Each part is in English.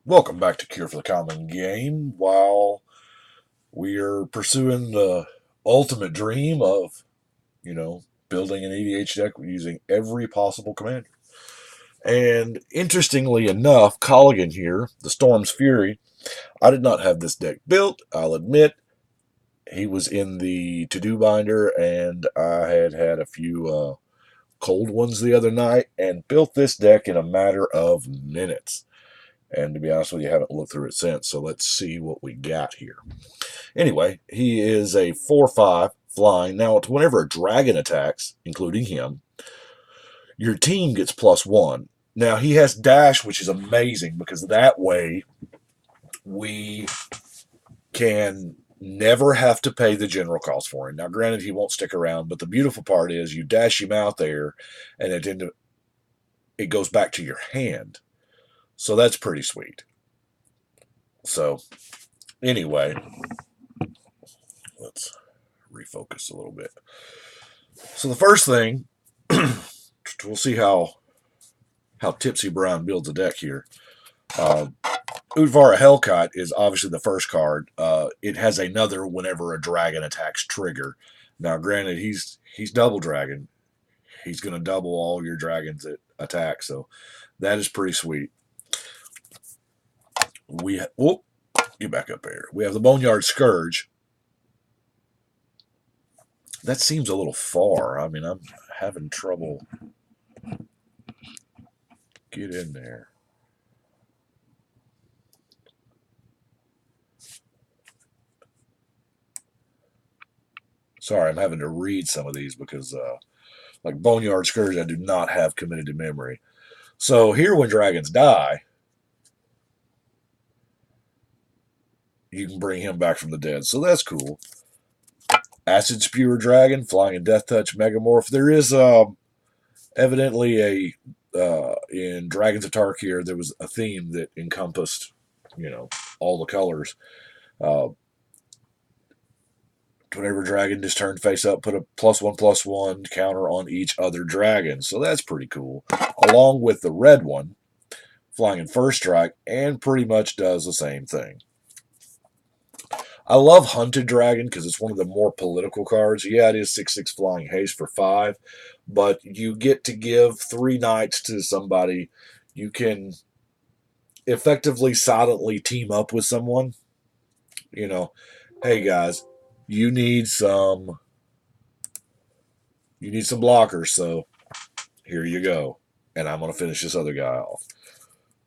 Welcome back to Cure for the Common Game. While we are pursuing the ultimate dream of, building an EDH deck using every possible commander. And interestingly enough, Kolaghan here, the Storm's Fury, I did not have this deck built, I'll admit. He was in the to-do binder, and I had a few cold ones the other night and built this deck in a matter of minutes. And to be honest with you, I haven't looked through it since. So let's see what we got here. Anyway, he is a 4/5 flying. Now, whenever a dragon attacks, including him, your team gets +1. Now, he has dash, which is amazing because that way we can never have to pay the general cost for him. Now, granted, he won't stick around, but the beautiful part is you dash him out there and it goes back to your hand. So that's pretty sweet. So, anyway, let's refocus a little bit. So the first thing, we'll see how Tipsy Brown builds a deck here. Udvara Hellkite is obviously the first card. It has another whenever a dragon attacks trigger. Now, granted, he's double dragon. He's going to double all your dragons that attack, so that is pretty sweet. Get back up here. We have the Boneyard Scourge. That seems a little far. I mean, I'm having trouble. Get in there. Sorry, I'm having to read some of these because, like Boneyard Scourge, I do not have committed to memory. So here, when dragons die, you can bring him back from the dead. So that's cool. Acid Spewer Dragon, Flying and Death Touch Megamorph. There is evidently in Dragons of Tarkir, there was a theme that encompassed, all the colors. Whenever dragon just turned face up, put a +1/+1 counter on each other dragon. So that's pretty cool. Along with the red one, Flying in First Strike, and pretty much does the same thing. I love Hunted Dragon because it's one of the more political cards. Yeah, it is 6/6 Flying Haste for 5, but you get to give 3 knights to somebody. You can effectively silently team up with someone. Hey guys, you need some blockers, so here you go. And I'm going to finish this other guy off.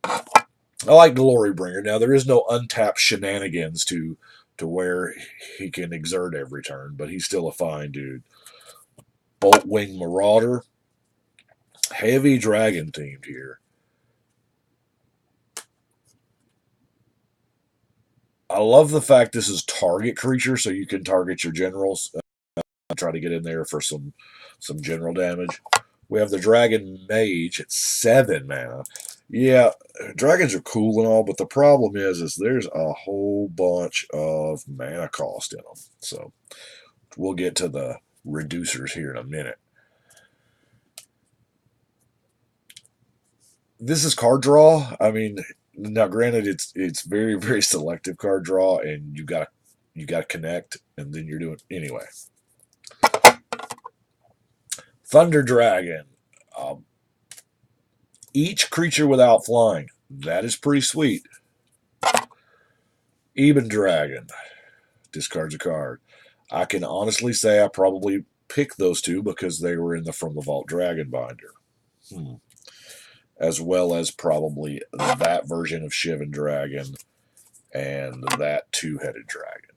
I like Glorybringer. Now, there is no untapped shenanigans to where he can exert every turn, but he's still a fine dude. Boltwing Marauder. Heavy dragon themed here. I love the fact this is target creature, so you can target your generals. Try to get in there for some general damage. We have the Dragon Mage at 7 mana. Yeah, dragons are cool and all, but the problem is there's a whole bunch of mana cost in them. So we'll get to the reducers here in a minute. This is card draw. I mean, now granted, it's very, very selective card draw, and you got to connect, and then you're doing anyway. Thunder Dragon. Each creature without flying. That is pretty sweet. Eben Dragon. Discards a card. I can honestly say I probably picked those two because they were in the From the Vault Dragon binder. As well as probably that version of Shivan Dragon and that two-headed dragon.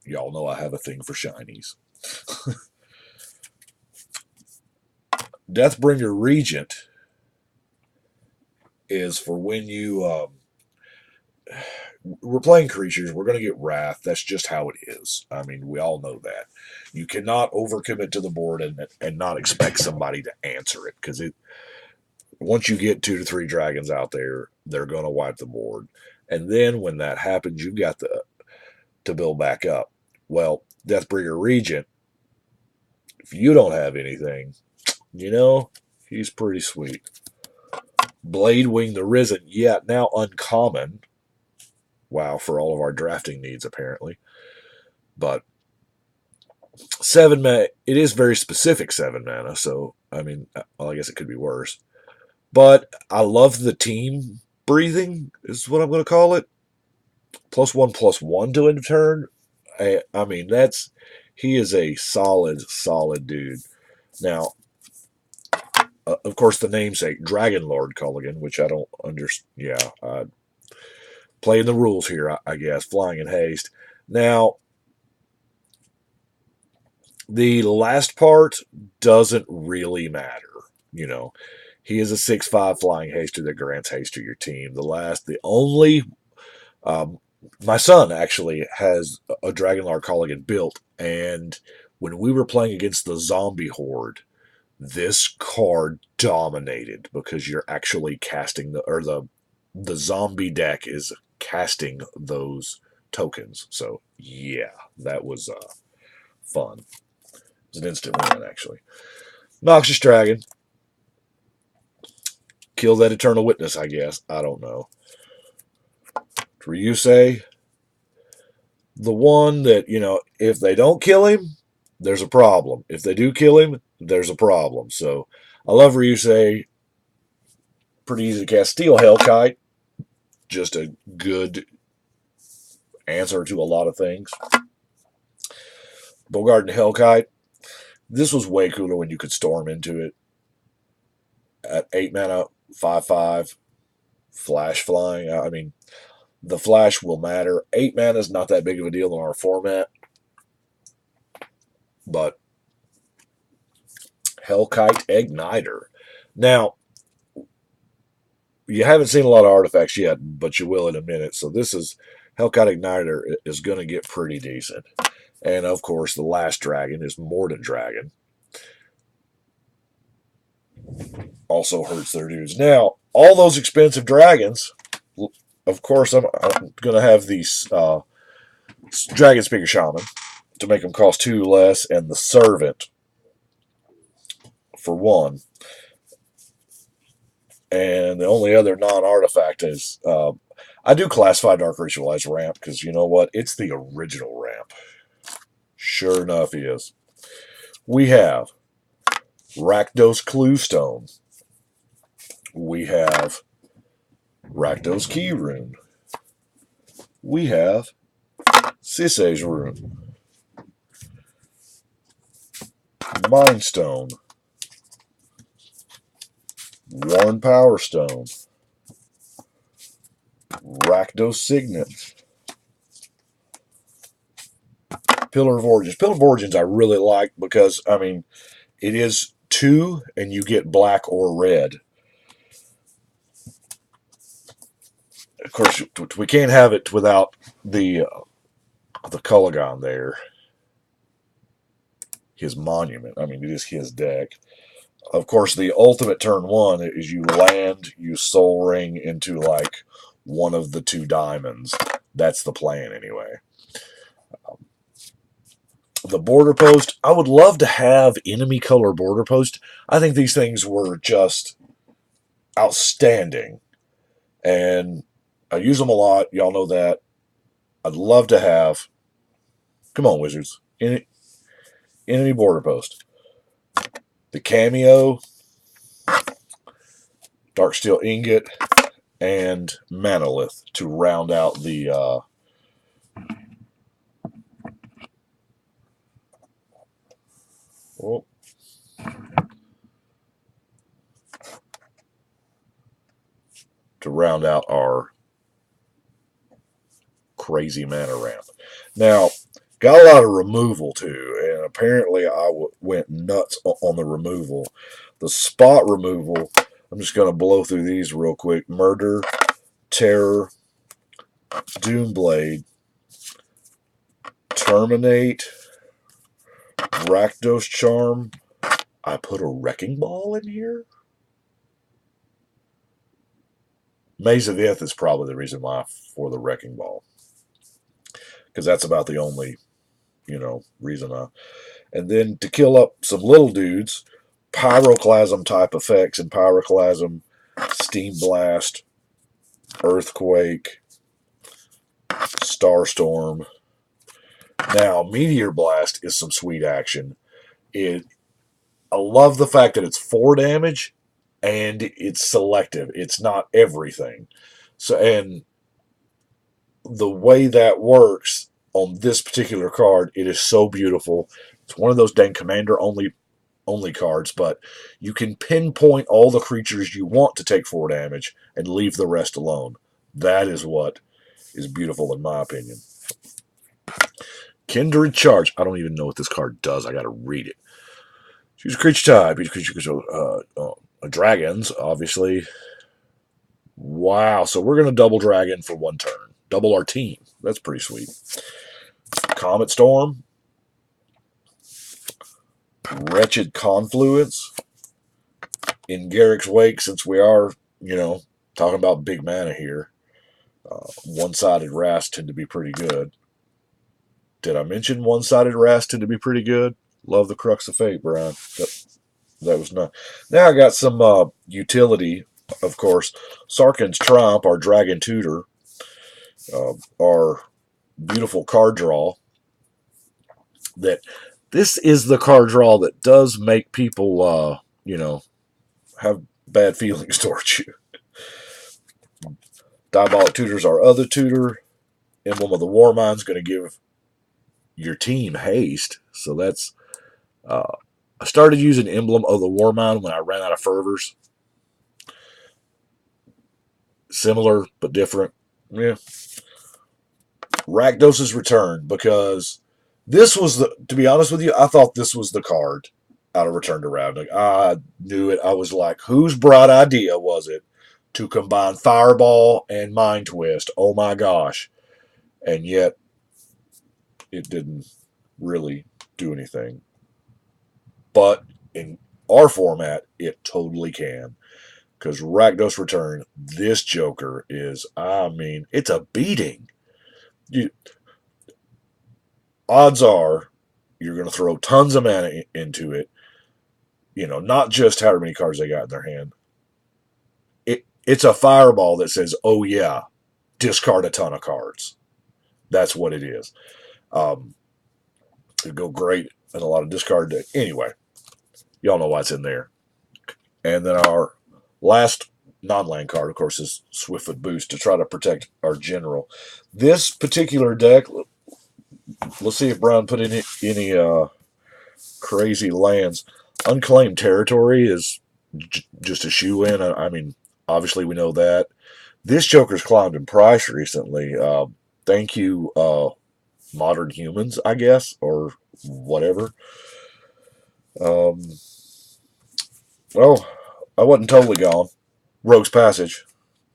Y'all know I have a thing for shinies. Deathbringer Regent is for when you we're playing creatures, we're going to get wrath. That's just how it is. I mean, we all know that. You cannot overcommit to the board and not expect somebody to answer it, because once you get 2 to 3 dragons out there, they're going to wipe the board. And then when that happens, you've got to build back up. Well, Deathbringer Regent, if you don't have anything, he's pretty sweet. Blade Wing the Risen, yeah, now uncommon. Wow, for all of our drafting needs, apparently. But 7 mana, it is very specific 7 mana, so, I mean, well, I guess it could be worse. But I love the team breathing, is what I'm going to call it. +1/+1 to end of turn. I mean, he is a solid dude. Now, of course, the namesake, Dragon Lord Kolaghan, which I don't understand. Yeah, playing the rules here, I guess. Flying in haste. Now, the last part doesn't really matter. You know, he is a 6/5 flying haster that grants haste to your team. The only, um, my son actually has a Dragon Lord Kolaghan built, and when we were playing against the zombie horde, this card dominated because you're actually casting the zombie deck is casting those tokens. So yeah, that was fun. It was an instant win actually. Noxious Dragon. Kill that Eternal Witness, I guess. I don't know. Ryusei, the one that, if they don't kill him, there's a problem. If they do kill him, there's a problem. So I love Ryusei. Pretty easy to cast. Steel Hellkite. Just a good answer to a lot of things. Bogard and Hellkite. This was way cooler when you could storm into it. At 8 mana, 5/5, flash flying. I mean, the flash will matter. 8 mana is not that big of a deal in our format. But Hellkite Igniter. Now, you haven't seen a lot of artifacts yet, but you will in a minute. So this is Hellkite Igniter is going to get pretty decent. And of course, the last dragon is Mordant Dragon. Also hurts their dudes. Now, all those expensive dragons, of course, I'm going to have these Dragon Speaker Shaman to make them cost 2 less, and the Servant for 1. And the only other non-artifact is I do classify Dark Ritual as ramp because you know what? It's the original ramp. Sure enough, he is. We have Rakdos Cluestone. We have Rakdos Key Rune. We have Sisay's Rune. Mind Stone. Worn Power Stone. Rakdos Signet. Pillar of Origins. Pillar of Origins I really like because, I mean, it is 2 and you get black or red. Of course, we can't have it without the Kolaghan there. His monument. I mean, it is his deck. Of course, the ultimate turn 1 is you land, you Soul Ring into like one of the 2 diamonds. That's the plan anyway. The border post, I would love to have enemy color border post. I think these things were just outstanding. And I use them a lot. Y'all know that. I'd love to have, come on, Wizards, enemy border post. The cameo, Darksteel Ingot, and Manolith to round out the our crazy mana ramp. Now, got a lot of removal too, and apparently I went nuts on the removal. The spot removal, I'm just going to blow through these real quick. Murder, Terror, Doomblade, Terminate, Rakdos Charm. I put a Wrecking Ball in here? Maze of Ith is probably the reason why for the Wrecking Ball. Because that's about the only, reason I... And then to kill up some little dudes, Pyroclasm type effects and Pyroclasm Steam Blast, Earthquake, Starstorm. Now, Meteor Blast is some sweet action. I love the fact that it's 4 damage and it's selective. It's not everything. So, and the way that works on this particular card, it is so beautiful. It's one of those dang commander only cards, but you can pinpoint all the creatures you want to take 4 damage and leave the rest alone. That is what is beautiful in my opinion. Kindred Charge. I don't even know what this card does. I got to read it. Choose a creature type. Dragons, obviously. Wow. So we're going to double dragon for 1 turn. Double our team. That's pretty sweet. Comet Storm. Wretched Confluence. In Garrick's wake, since we are, talking about big mana here, one-sided Wraths tend to be pretty good. Did I mention one-sided Wraths tend to be pretty good? Love the Crux of Fate, Brian. That was not. Now I got some utility, of course. Sarkhan's Triumph, our Dragon Tutor, our beautiful card draw. This is the card draw that does make people, have bad feelings towards you. Diabolic Tutor's our other tutor. Emblem of the Warmind's going to give your team haste. So that's... I started using Emblem of the Warmind when I ran out of fervors. Similar, but different. Yeah. Rakdos's Return, because this was to be honest with you, I thought this was the card out of Return to Ravnica. I knew it. I was like, whose bright idea was it to combine Fireball and Mind Twist? Oh my gosh. And yet, it didn't really do anything. But in our format, it totally can. Because Rakdos Return, this Joker is, it's a beating. Odds are you're going to throw tons of mana into it. Not just however many cards they got in their hand. It's a fireball that says, oh yeah, discard a ton of cards. That's what it is. It'd go great in a lot of discard deck. Anyway, y'all know what's in there. And then our last non-land card, of course, is Swiftfoot Boost to try to protect our general. This particular deck, let's see if Brian put any crazy lands. Unclaimed Territory is just a shoe-in. Obviously we know that. This Joker's climbed in price recently. Thank you, Modern Humans, I guess, or whatever. Well, I wasn't totally gone. Rogue's Passage.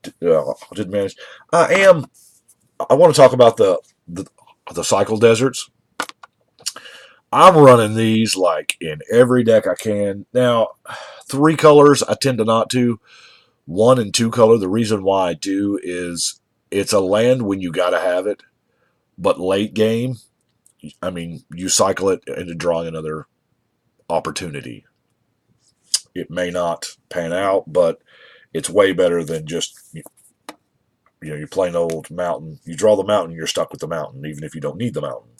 Didn't manage. I want to talk about the cycle deserts. I'm running these like in every deck I can. Now, 3 colors I tend to not to. 1 and 2 color. The reason why I do is it's a land when you got to have it, but late game, you cycle it into drawing another opportunity. It may not pan out, but it's way better than just, you play an old mountain. You draw the mountain, you're stuck with the mountain, even if you don't need the mountain.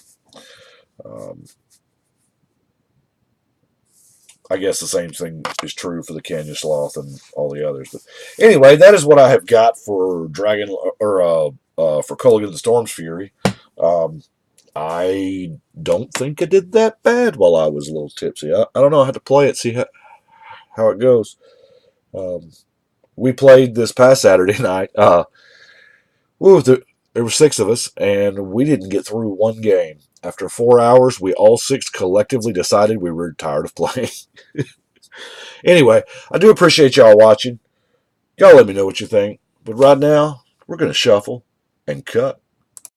I guess the same thing is true for the Canyon Sloth and all the others. But anyway, that is what I have got for Dragon or for Kolaghan the Storm's Fury. I don't think I did that bad while I was a little tipsy. I don't know. I had to play it, see how it goes. We played this past Saturday night. There were 6 of us, and we didn't get through 1 game. After 4 hours, we all 6 collectively decided we were tired of playing. Anyway, I do appreciate y'all watching. Y'all let me know what you think. But right now, we're going to shuffle and cut.